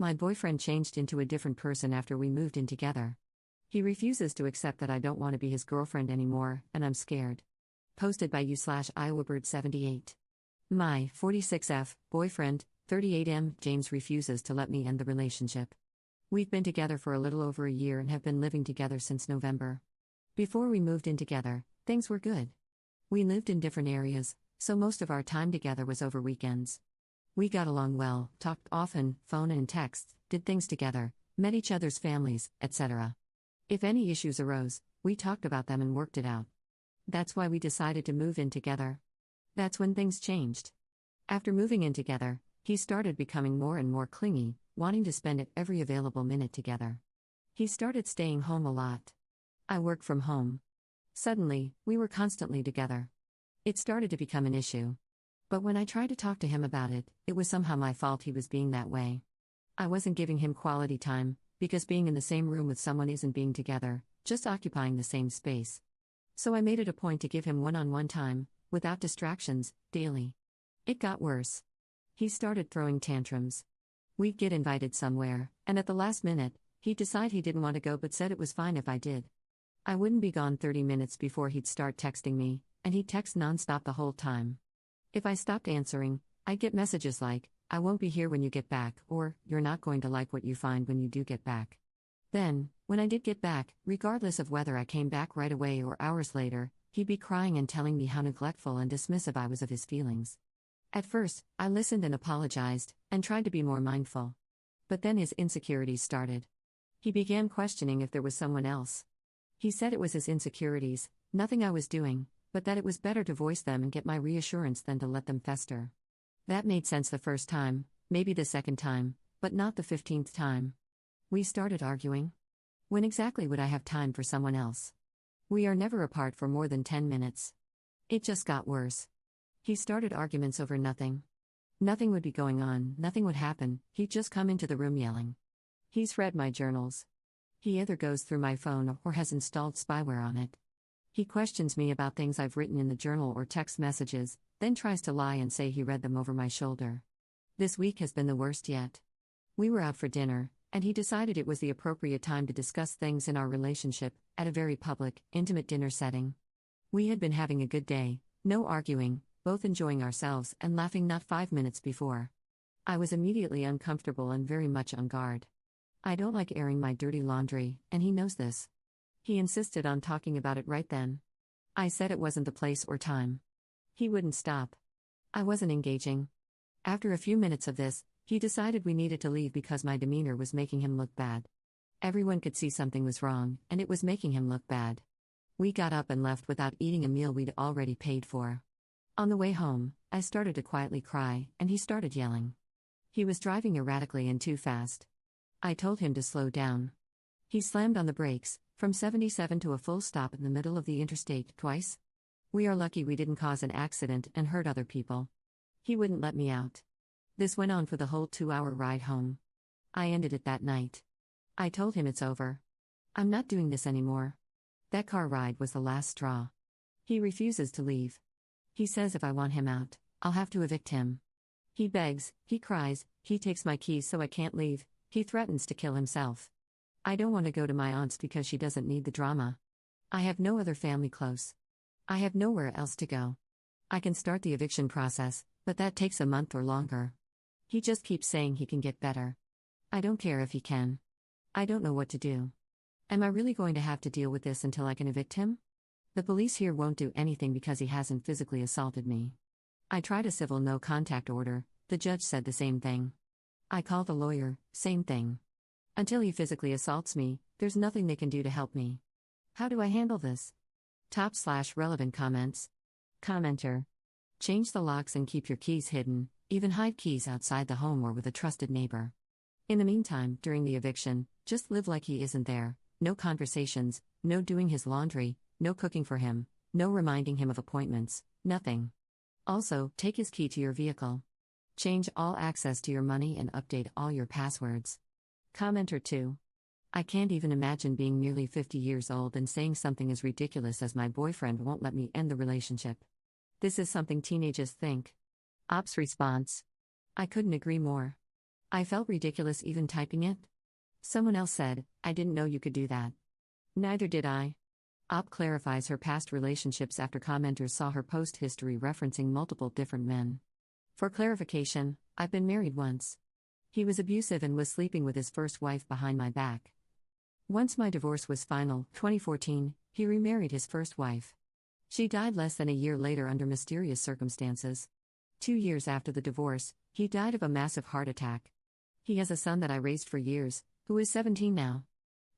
My boyfriend changed into a different person after we moved in together. He refuses to accept that I don't want to be his girlfriend anymore, and I'm scared. Posted by you/Iowabird78. My 46F boyfriend, 38M James refuses to let me end the relationship. We've been together for a little over a year and have been living together since November. Before we moved in together, things were good. We lived in different areas, so most of our time together was over weekends. We got along well, talked often, phone and text, did things together, met each other's families, etc. If any issues arose, we talked about them and worked it out. That's why we decided to move in together. That's when things changed. After moving in together, he started becoming more and more clingy, wanting to spend every available minute together. He started staying home a lot. I work from home. Suddenly, we were constantly together. It started to become an issue. But when I tried to talk to him about it, it was somehow my fault he was being that way. I wasn't giving him quality time, because being in the same room with someone isn't being together, just occupying the same space. So I made it a point to give him one-on-one time, without distractions, daily. It got worse. He started throwing tantrums. We'd get invited somewhere, and at the last minute, he'd decide he didn't want to go but said it was fine if I did. I wouldn't be gone 30 minutes before he'd start texting me, and he'd text nonstop the whole time. If I stopped answering, I'd get messages like, "I won't be here when you get back," or, "You're not going to like what you find when you do get back." Then, when I did get back, regardless of whether I came back right away or hours later, he'd be crying and telling me how neglectful and dismissive I was of his feelings. At first, I listened and apologized, and tried to be more mindful. But then his insecurities started. He began questioning if there was someone else. He said it was his insecurities, nothing I was doing, but that it was better to voice them and get my reassurance than to let them fester. That made sense the first time, maybe the second time, but not the 15th time. We started arguing. When exactly would I have time for someone else? We are never apart for more than 10 minutes. It just got worse. He started arguments over nothing. Nothing would be going on, nothing would happen, he'd just come into the room yelling. He's read my journals. He either goes through my phone or has installed spyware on it. He questions me about things I've written in the journal or text messages, then tries to lie and say he read them over my shoulder. This week has been the worst yet. We were out for dinner, and he decided it was the appropriate time to discuss things in our relationship, at a very public, intimate dinner setting. We had been having a good day, no arguing, both enjoying ourselves and laughing not 5 minutes before. I was immediately uncomfortable and very much on guard. I don't like airing my dirty laundry, and he knows this. He insisted on talking about it right then. I said it wasn't the place or time. He wouldn't stop. I wasn't engaging. After a few minutes of this, he decided we needed to leave because my demeanor was making him look bad. Everyone could see something was wrong, and it was making him look bad. We got up and left without eating a meal we'd already paid for. On the way home, I started to quietly cry, and he started yelling. He was driving erratically and too fast. I told him to slow down. He slammed on the brakes, from 77 to a full stop in the middle of the interstate, twice. We are lucky we didn't cause an accident and hurt other people. He wouldn't let me out. This went on for the whole 2-hour ride home. I ended it that night. I told him it's over. I'm not doing this anymore. That car ride was the last straw. He refuses to leave. He says if I want him out, I'll have to evict him. He begs, he cries, he takes my keys so I can't leave, he threatens to kill himself. I don't want to go to my aunt's because she doesn't need the drama. I have no other family close. I have nowhere else to go. I can start the eviction process, but that takes a month or longer. He just keeps saying he can get better. I don't care if he can. I don't know what to do. Am I really going to have to deal with this until I can evict him? The police here won't do anything because he hasn't physically assaulted me. I tried a civil no-contact order, the judge said the same thing. I called a lawyer, same thing. Until he physically assaults me, there's nothing they can do to help me. How do I handle this? /relevant comments. Commenter. Change the locks and keep your keys hidden, even hide keys outside the home or with a trusted neighbor. In the meantime, during the eviction, just live like he isn't there, no conversations, no doing his laundry, no cooking for him, no reminding him of appointments, nothing. Also, take his key to your vehicle. Change all access to your money and update all your passwords. Commenter 2. I can't even imagine being nearly 50 years old and saying something as ridiculous as my boyfriend won't let me end the relationship. This is something teenagers think. Ops response. I couldn't agree more. I felt ridiculous even typing it. Someone else said, I didn't know you could do that. Neither did I. Op clarifies her past relationships after commenters saw her post history referencing multiple different men. For clarification, I've been married once. He was abusive and was sleeping with his first wife behind my back. Once my divorce was final, 2014, he remarried his first wife. She died less than a year later under mysterious circumstances. 2 years after the divorce, he died of a massive heart attack. He has a son that I raised for years, who is 17 now.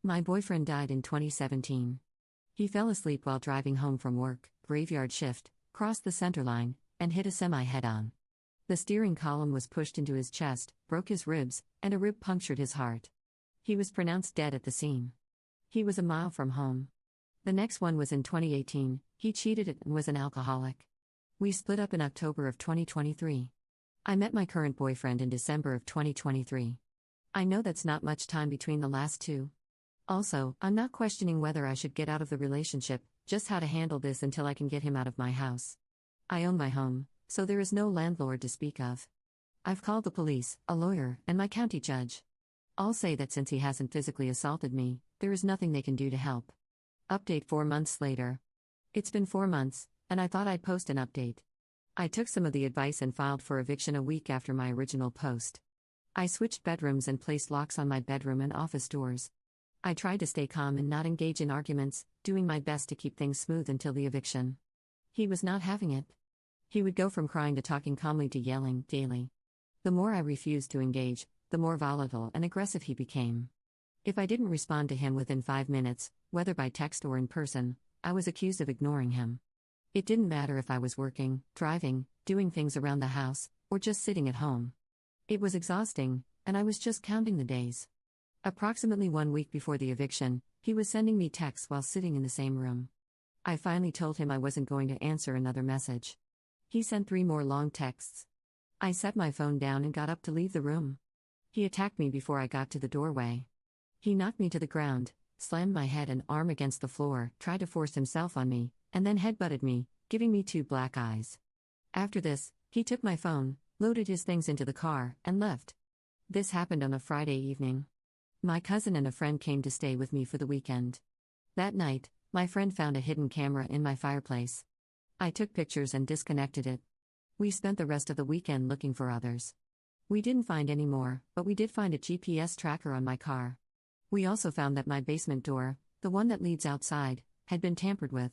My boyfriend died in 2017. He fell asleep while driving home from work, graveyard shift, crossed the center line, and hit a semi head-on. The steering column was pushed into his chest, broke his ribs, and a rib punctured his heart. He was pronounced dead at the scene. He was a mile from home. The next one was in 2018, he cheated and was an alcoholic. We split up in October of 2023. I met my current boyfriend in December of 2023. I know that's not much time between the last two. Also, I'm not questioning whether I should get out of the relationship, just how to handle this until I can get him out of my house. I own my home, so there is no landlord to speak of. I've called the police, a lawyer, and my county judge. I'll say that since he hasn't physically assaulted me, there is nothing they can do to help. Update 4 months later. It's been 4 months, and I thought I'd post an update. I took some of the advice and filed for eviction a week after my original post. I switched bedrooms and placed locks on my bedroom and office doors. I tried to stay calm and not engage in arguments, doing my best to keep things smooth until the eviction. He was not having it. He would go from crying to talking calmly to yelling, daily. The more I refused to engage, the more volatile and aggressive he became. If I didn't respond to him within 5 minutes, whether by text or in person, I was accused of ignoring him. It didn't matter if I was working, driving, doing things around the house, or just sitting at home. It was exhausting, and I was just counting the days. Approximately 1 week before the eviction, he was sending me texts while sitting in the same room. I finally told him I wasn't going to answer another message. He sent 3 more long texts. I set my phone down and got up to leave the room. He attacked me before I got to the doorway. He knocked me to the ground, slammed my head and arm against the floor, tried to force himself on me, and then headbutted me, giving me 2 black eyes. After this, he took my phone, loaded his things into the car, and left. This happened on a Friday evening. My cousin and a friend came to stay with me for the weekend. That night, my friend found a hidden camera in my fireplace. I took pictures and disconnected it. We spent the rest of the weekend looking for others. We didn't find any more, but we did find a GPS tracker on my car. We also found that my basement door, the one that leads outside, had been tampered with.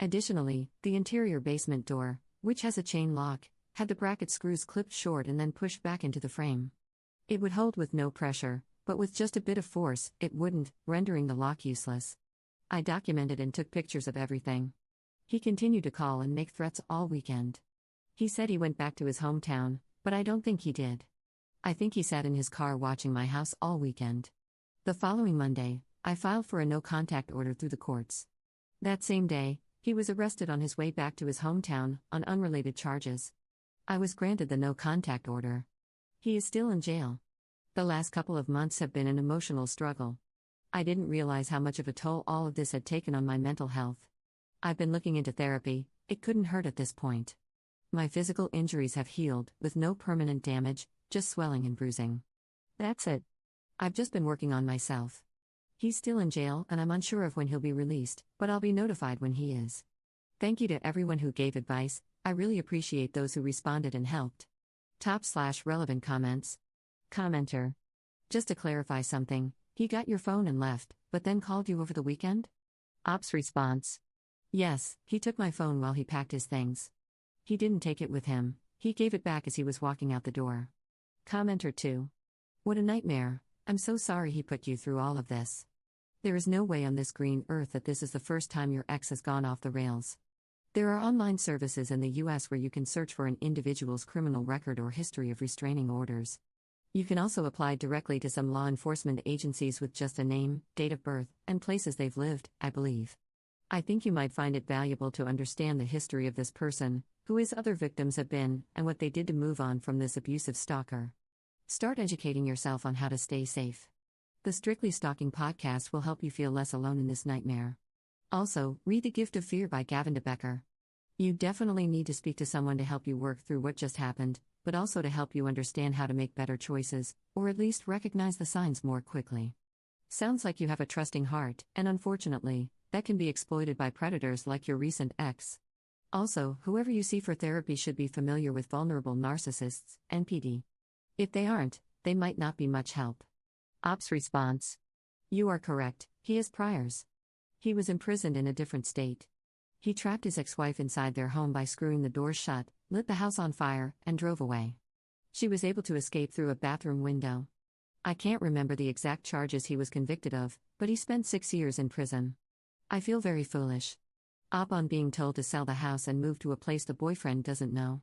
Additionally, the interior basement door, which has a chain lock, had the bracket screws clipped short and then pushed back into the frame. It would hold with no pressure, but with just a bit of force, it wouldn't, rendering the lock useless. I documented and took pictures of everything. He continued to call and make threats all weekend. He said he went back to his hometown, but I don't think he did. I think he sat in his car watching my house all weekend. The following Monday, I filed for a no-contact order through the courts. That same day, he was arrested on his way back to his hometown, on unrelated charges. I was granted the no-contact order. He is still in jail. The last couple of months have been an emotional struggle. I didn't realize how much of a toll all of this had taken on my mental health. I've been looking into therapy, it couldn't hurt at this point. My physical injuries have healed, with no permanent damage, just swelling and bruising. That's it. I've just been working on myself. He's still in jail and I'm unsure of when he'll be released, but I'll be notified when he is. Thank you to everyone who gave advice, I really appreciate those who responded and helped. Top/relevant comments. Commenter. Just to clarify something, he got your phone and left, but then called you over the weekend? Op's response. Yes, he took my phone while he packed his things. He didn't take it with him, he gave it back as he was walking out the door. Commenter 2. What a nightmare, I'm so sorry he put you through all of this. There is no way on this green earth that this is the first time your ex has gone off the rails. There are online services in the US where you can search for an individual's criminal record or history of restraining orders. You can also apply directly to some law enforcement agencies with just a name, date of birth, and places they've lived, I believe. I think you might find it valuable to understand the history of this person, who his other victims have been, and what they did to move on from this abusive stalker. Start educating yourself on how to stay safe. The Strictly Stalking podcast will help you feel less alone in this nightmare. Also, read The Gift of Fear by Gavin de Becker. You definitely need to speak to someone to help you work through what just happened, but also to help you understand how to make better choices, or at least recognize the signs more quickly. Sounds like you have a trusting heart, and unfortunately, that can be exploited by predators like your recent ex. Also, whoever you see for therapy should be familiar with vulnerable narcissists, NPD. If they aren't, they might not be much help. Ops response: You are correct, he has priors. He was imprisoned in a different state. He trapped his ex-wife inside their home by screwing the doors shut, lit the house on fire, and drove away. She was able to escape through a bathroom window. I can't remember the exact charges he was convicted of, but he spent 6 years in prison. I feel very foolish. Upon being told to sell the house and move to a place the boyfriend doesn't know.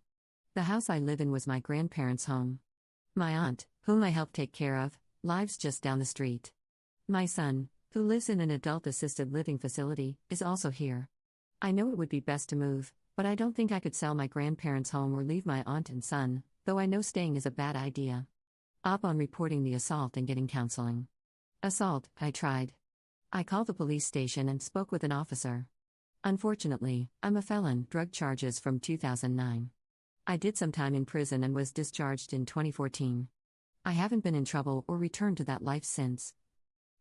The house I live in was my grandparents' home. My aunt, whom I helped take care of, lives just down the street. My son, who lives in an adult assisted living facility, is also here. I know it would be best to move, but I don't think I could sell my grandparents' home or leave my aunt and son, though I know staying is a bad idea. Upon reporting the assault and getting counseling. Assault, I tried. I called the police station and spoke with an officer. Unfortunately, I'm a felon, drug charges from 2009. I did some time in prison and was discharged in 2014. I haven't been in trouble or returned to that life since.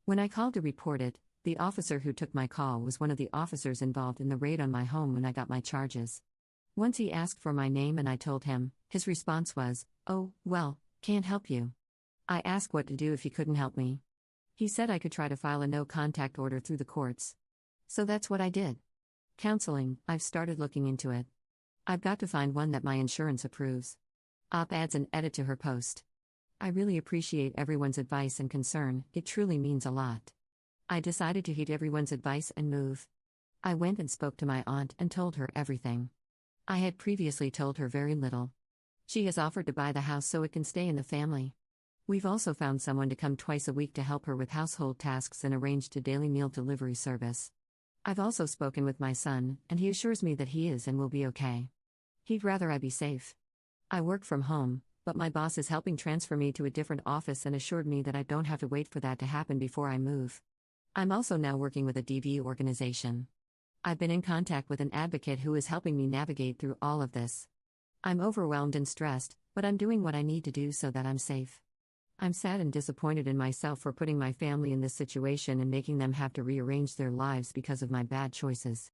When I called to report it, the officer who took my call was one of the officers involved in the raid on my home when I got my charges. Once he asked for my name and I told him, his response was, "Oh, well, can't help you." I asked what to do if he couldn't help me. He said I could try to file a no-contact order through the courts. So that's what I did. Counseling, I've started looking into it. I've got to find one that my insurance approves. Op adds an edit to her post. I really appreciate everyone's advice and concern, it truly means a lot. I decided to heed everyone's advice and move. I went and spoke to my aunt and told her everything. I had previously told her very little. She has offered to buy the house so it can stay in the family. We've also found someone to come twice a week to help her with household tasks and arranged a daily meal delivery service. I've also spoken with my son, and he assures me that he is and will be okay. He'd rather I be safe. I work from home, but my boss is helping transfer me to a different office and assured me that I don't have to wait for that to happen before I move. I'm also now working with a DV organization. I've been in contact with an advocate who is helping me navigate through all of this. I'm overwhelmed and stressed, but I'm doing what I need to do so that I'm safe. I'm sad and disappointed in myself for putting my family in this situation and making them have to rearrange their lives because of my bad choices.